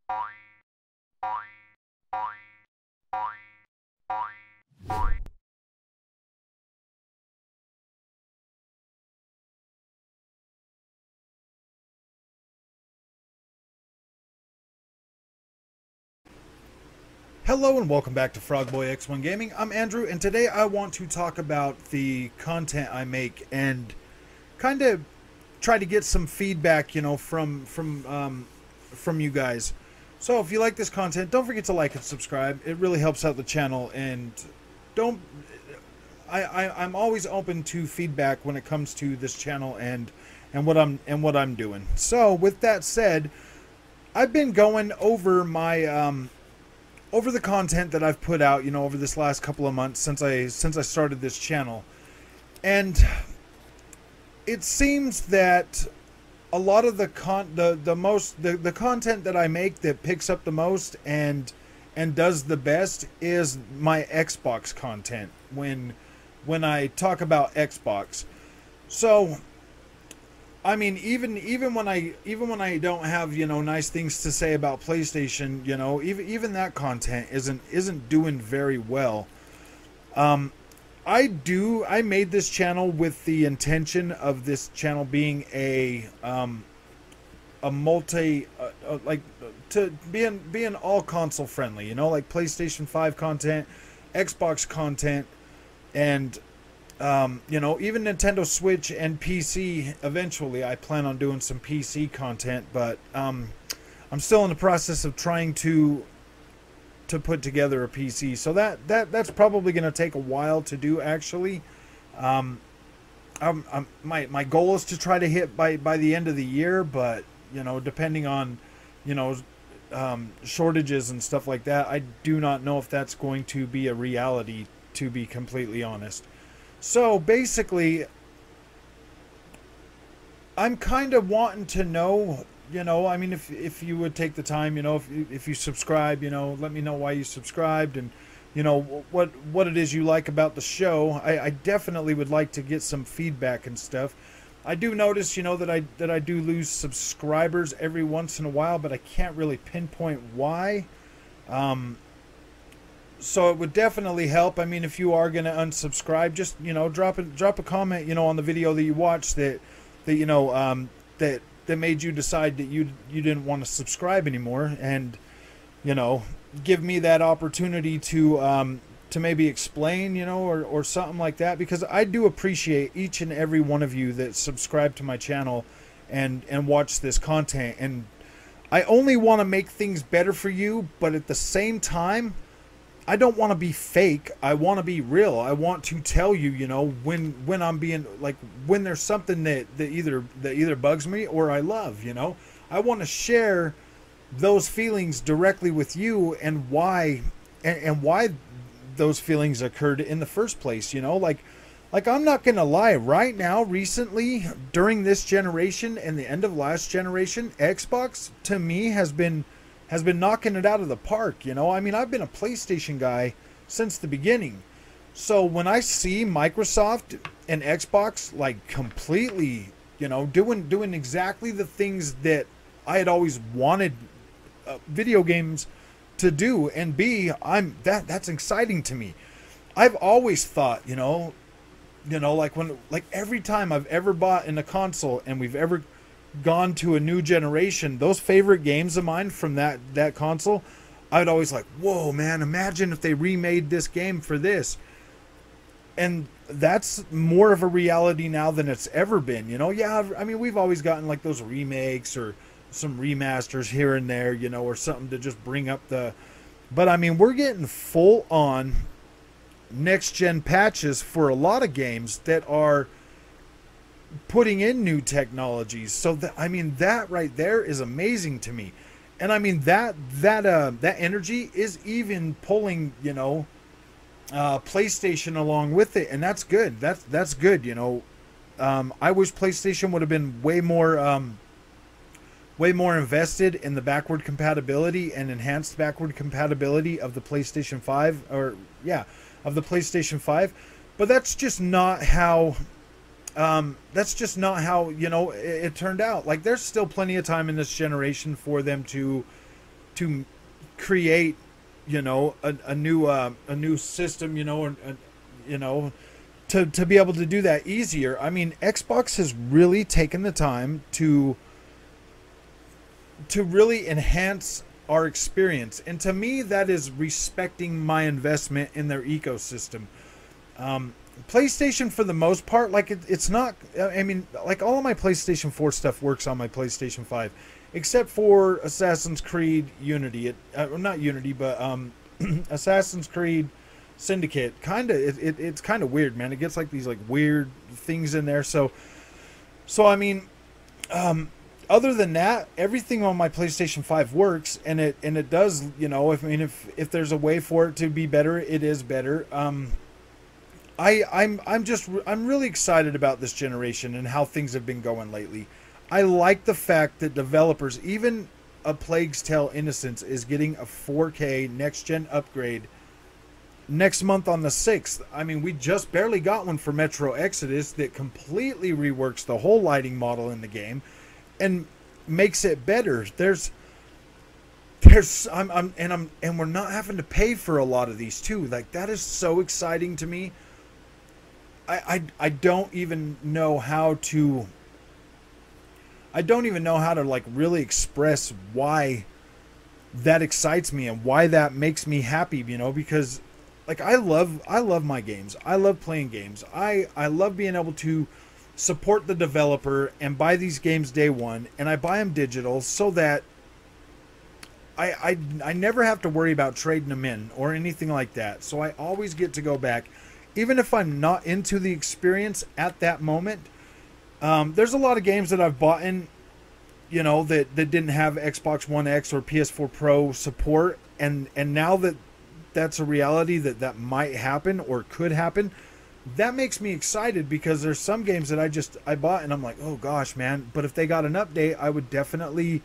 Hello and welcome back to FrogboyX1 Gaming. I'm Andrew, and today I want to talk about the content I make and kind of try to get some feedback, from you guys. So if you like this content, don't forget to like and subscribe. It really helps out the channel, and I'm always open to feedback when it comes to this channel and what I'm doing. So with that said, I've been going over my over the content that I've put out, over this last couple of months since I started this channel. And it seems that a lot of the content that I make that picks up the most and does the best is my Xbox content when I talk about Xbox. So I mean, even when I don't have, nice things to say about PlayStation, even that content isn't doing very well. I made this channel with the intention of this channel being a multi like to being all console friendly, like PlayStation 5 content, Xbox content, and even Nintendo Switch and PC. Eventually I plan on doing some PC content, but I'm still in the process of trying to put together a PC, so that's probably going to take a while to do, actually. My goal is to try to hit by the end of the year, but depending on shortages and stuff like that, I do not know if that's going to be a reality, to be completely honest. So basically, I'm kind of wanting to know, I mean, if you would take the time, if you subscribe, let me know why you subscribed, and what it is you like about the show. I definitely would like to get some feedback and stuff. I do notice, that I do lose subscribers every once in a while, but I can't really pinpoint why. So it would definitely help. I mean, if you are going to unsubscribe, just drop a comment, on the video that you watched that made you decide that you didn't want to subscribe anymore, and give me that opportunity to maybe explain, or something like that, because I do appreciate each and every one of you that subscribe to my channel and watch this content. And I only want to make things better for you, but at the same time, I don't want to be fake. I want to be real. I want to tell you, when I'm being, like, when there's something that either bugs me or I love, I want to share those feelings directly with you, and why those feelings occurred in the first place, like I'm not going to lie, right now, recently, during this generation and the end of last generation, Xbox to me has been knocking it out of the park. I mean, I've been a PlayStation guy since the beginning. So when I see Microsoft and Xbox, like, completely, doing exactly the things that I had always wanted video games to do and be, that's exciting to me. I've always thought, like every time I've ever bought in a console and we've ever gone to a new generation, those favorite games of mine from that console, I'd always like, whoa, man, imagine if they remade this game for this. And that's more of a reality now than it's ever been. Yeah, I mean, we've always gotten like those remakes or some remasters here and there, or something to just bring up but I mean, we're getting full on next gen patches for a lot of games that are putting in new technologies. So I mean, that right there is amazing to me. And I mean, that energy is even pulling, PlayStation along with it, and that's good. That's good. I wish PlayStation would have been way more invested in the backward compatibility and enhanced backward compatibility of the PlayStation 5, of the PlayStation 5. But that's just not how it turned out. Like, there's still plenty of time in this generation for them to to create, you know, a new system, you know, and you know, to be able to do that easier. I mean, Xbox has really taken the time to really enhance our experience, and to me, that is respecting my investment in their ecosystem. PlayStation, for the most part, like it's not. I mean, like all of my PlayStation 4 stuff works on my PlayStation 5, except for Assassin's Creed Unity. Not Unity, but Assassin's Creed Syndicate. It's kind of weird, man. It gets like these like weird things in there. So I mean, other than that, everything on my PlayStation 5 works, and it does. You know, if there's a way for it to be better, it is better. I'm really excited about this generation and how things have been going lately. I like the fact that developers, even A Plague's Tale: Innocence, is getting a 4K next gen upgrade next month on the 6th. I mean, we just barely got one for Metro Exodus that completely reworks the whole lighting model in the game and makes it better. And we're not having to pay for a lot of these too. Like, that is so exciting to me. I don't even know how to like really express why that excites me and why that makes me happy, you know, because like I love my games. I love playing games. I love being able to support the developer and buy these games day one, and I buy them digital so that I never have to worry about trading them in or anything like that. So I always get to go back. Even if I'm not into the experience at that moment, there's a lot of games that I've bought in, you know, that didn't have Xbox One X or PS4 Pro support, and now that that's a reality that might happen or could happen, that makes me excited, because there's some games that I bought and I'm like, oh gosh, man, but if they got an update, I would definitely,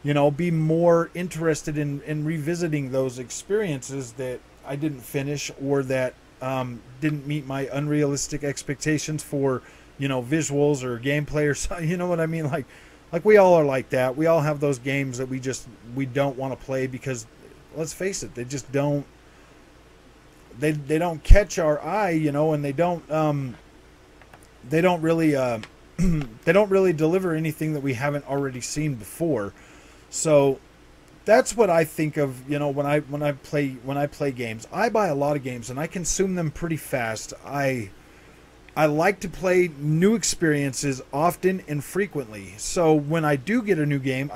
you know, be more interested in revisiting those experiences that I didn't finish or that didn't meet my unrealistic expectations for, you know, visuals or gameplay or something. You know what I mean? Like we all are like that. We all have those games that we don't want to play because, let's face it, they just don't. They don't catch our eye, you know, and they don't really they don't really deliver anything that we haven't already seen before. So that's what I think of, you know, when I play games. I buy a lot of games and I consume them pretty fast. I like to play new experiences often and frequently. So when I do get a new game,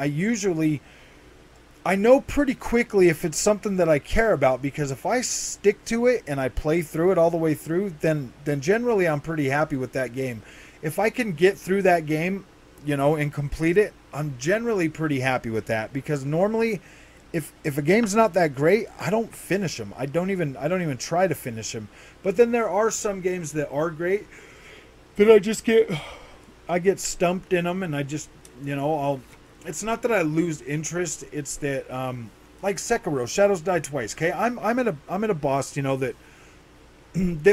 I know pretty quickly if it's something that I care about, because if I stick to it and I play through it all the way through, then generally I'm pretty happy with that game. If I can get through that game, you know, and complete it, I'm generally pretty happy with that, because normally if a game's not that great, I don't finish them. I don't even try to finish them. But then there are some games that are great that I get stumped in them, and I just, you know, it's not that I lose interest, it's that like Sekiro, Shadows Die Twice, okay? I'm at a boss, you know, that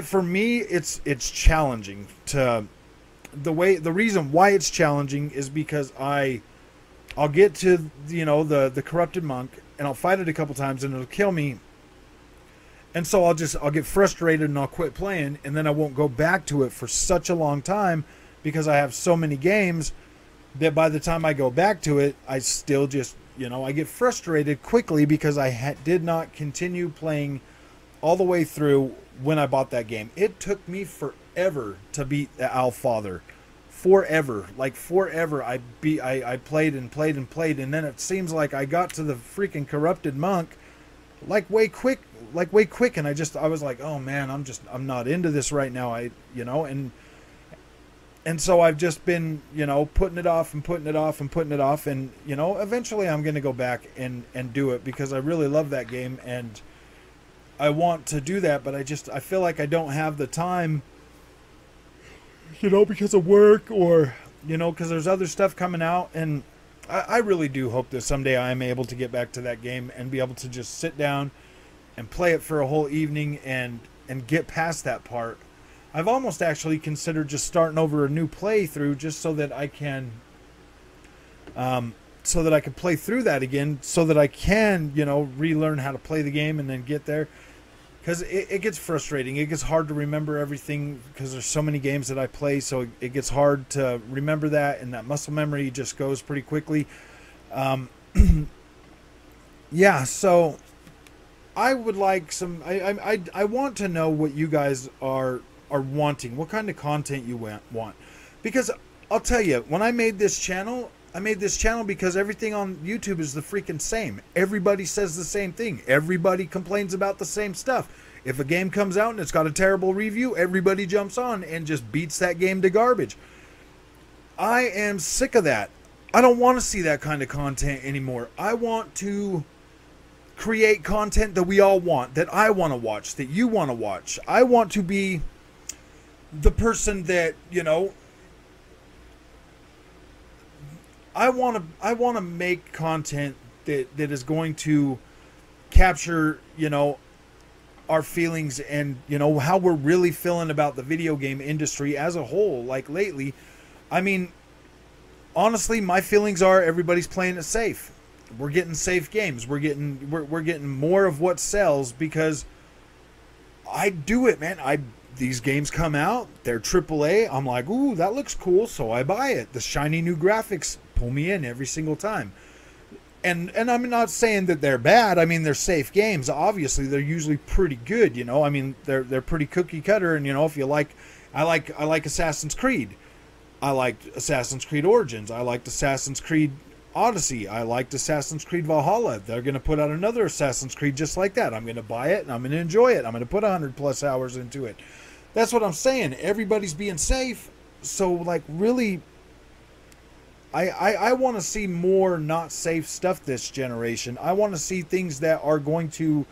for me it's challenging to the reason why it's challenging is because I'll get to, you know, the corrupted monk, and I'll fight it a couple times and it'll kill me. And so I'll get frustrated and I'll quit playing, and then I won't go back to it for such a long time because I have so many games that by the time I go back to it, I still just, you know, I get frustrated quickly because I did not continue playing all the way through when I bought that game. It took me forever to beat the Allfather. Forever. Like forever. I played and played and played, and then it seems like I got to the freaking corrupted monk like way quick, and I was like, oh man, I'm not into this right now. And so I've just been, you know, putting it off, and you know, eventually I'm going to go back and do it, because I really love that game and I want to do that, but I feel like I don't have the time, you know, because of work, or, you know, because there's other stuff coming out, and I really do hope that someday I am able to get back to that game and be able to just sit down and play it for a whole evening and get past that part. I've almost actually considered just starting over a new playthrough just so that I can so that I can play through that again, so that I can, you know, relearn how to play the game and then get there. Because it gets frustrating. It gets hard to remember everything because there's so many games that I play, so it gets hard to remember that, and that muscle memory just goes pretty quickly. Yeah, so I would like some. I want to know what you guys are wanting. What kind of content you want? Because I'll tell you, when I made this channel because everything on YouTube is the freaking same. Everybody says the same thing. Everybody complains about the same stuff. If a game comes out and it's got a terrible review, everybody jumps on and just beats that game to garbage. I am sick of that. I don't want to see that kind of content anymore. I want to create content that we all want, that I want to watch, that you want to watch. I want to be the person that, you know, I want to make content that is going to capture, you know, our feelings and, you know, how we're really feeling about the video game industry as a whole. Like lately, I mean, honestly, my feelings are everybody's playing it safe. We're getting safe games. We're getting more of what sells because I do it, man. These games come out, they're AAA. I'm like, ooh, that looks cool, so I buy it. The shiny new graphics pull me in every single time. And I'm not saying that they're bad. I mean, they're safe games. Obviously, they're usually pretty good, you know. I mean, they're pretty cookie cutter, and you know, if you like, I like Assassin's Creed. I liked Assassin's Creed Origins. I liked Assassin's Creed Odyssey. I liked Assassin's Creed Valhalla. They're going to put out another Assassin's Creed just like that. I'm going to buy it and I'm going to enjoy it. I'm going to put 100+ hours into it. That's what I'm saying. Everybody's being safe. So, like, really, I want to see more not safe stuff this generation. I want to see things that are going to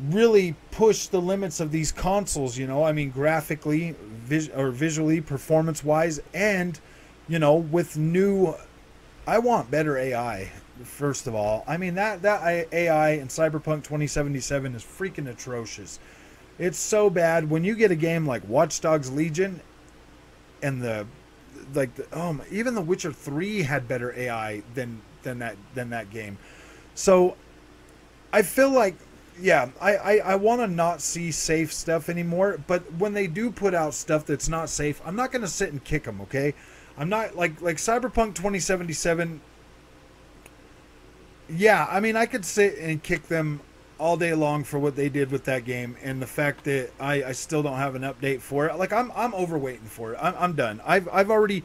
really push the limits of these consoles, you know. I mean, graphically, visually, performance-wise, and, you know, with new... I want better AI, first of all. I mean, that AI in Cyberpunk 2077 is freaking atrocious. It's so bad. When you get a game like Watch Dogs Legion and even The Witcher 3 had better AI than that game. So I feel like, yeah, I want to not see safe stuff anymore, but when they do put out stuff that's not safe, I'm not going to sit and kick them, okay? I'm not like Cyberpunk 2077. Yeah, I mean, I could sit and kick them all day long for what they did with that game, and the fact that I still don't have an update for it. Like, I'm overwaiting for it. I'm done. I already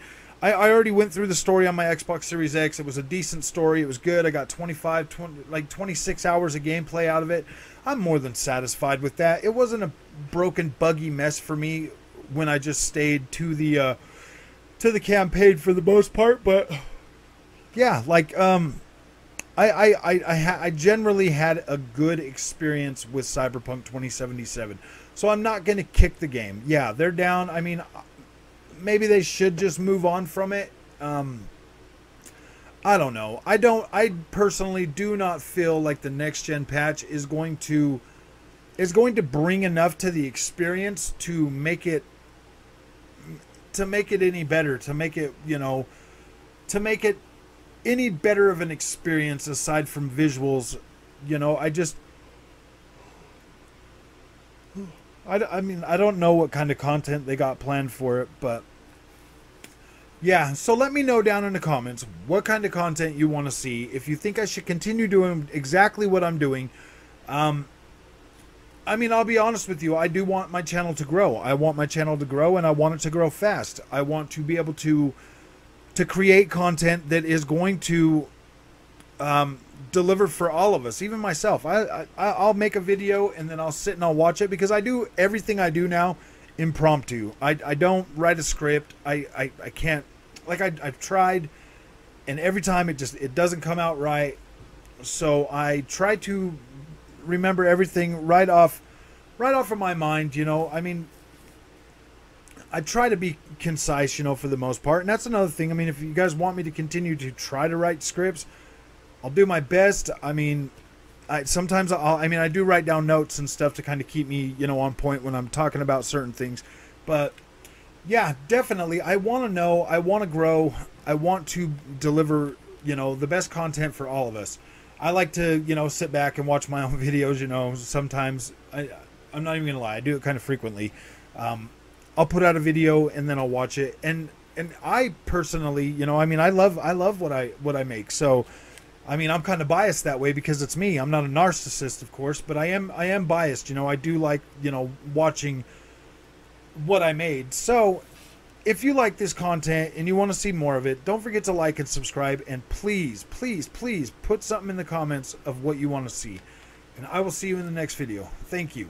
went through the story on my Xbox Series X. It was a decent story. It was good. I got 26 hours of gameplay out of it. I'm more than satisfied with that. It wasn't a broken, buggy mess for me when I just stayed to the campaign for the most part, but yeah, like I generally had a good experience with Cyberpunk 2077, so I'm not going to kick the game. Yeah, they're down. I mean, maybe they should just move on from it. I don't know. I personally do not feel like the next gen patch is going to bring enough to the experience to make it any better, to make it, you know, to make it any better of an experience aside from visuals. You know, I mean, I don't know what kind of content they got planned for it, but yeah, so let me know down in the comments what kind of content you want to see. If you think I should continue doing exactly what I'm doing, I mean, I'll be honest with you. I do want my channel to grow. I want my channel to grow, and I want it to grow fast. I want to be able to create content that is going to deliver for all of us, even myself. I'll make a video, and then I'll sit and I'll watch it, because I do everything I do now impromptu. I don't write a script. I can't. Like, I've tried, and every time it doesn't come out right. So I try to remember everything right off of my mind, you know. I mean, I try to be concise, you know, for the most part, and that's another thing. I mean, if you guys want me to continue to try to write scripts, I'll do my best. I mean, I do write down notes and stuff to kind of keep me, you know, on point when I'm talking about certain things. But yeah, definitely, I want to know, I want to grow, I want to deliver you know, the best content for all of us. I like to, you know, sit back and watch my own videos. You know, sometimes I'm not even gonna lie, I do it kind of frequently. I'll put out a video and then I'll watch it, and I personally, you know, I mean, I love what I make. So, I mean, I'm kind of biased that way because it's me. I'm not a narcissist, of course, but I am biased. You know, I do like, you know, watching what I made. So, if you like this content and you want to see more of it, don't forget to like and subscribe, and please, please, please put something in the comments of what you want to see. And I will see you in the next video. Thank you.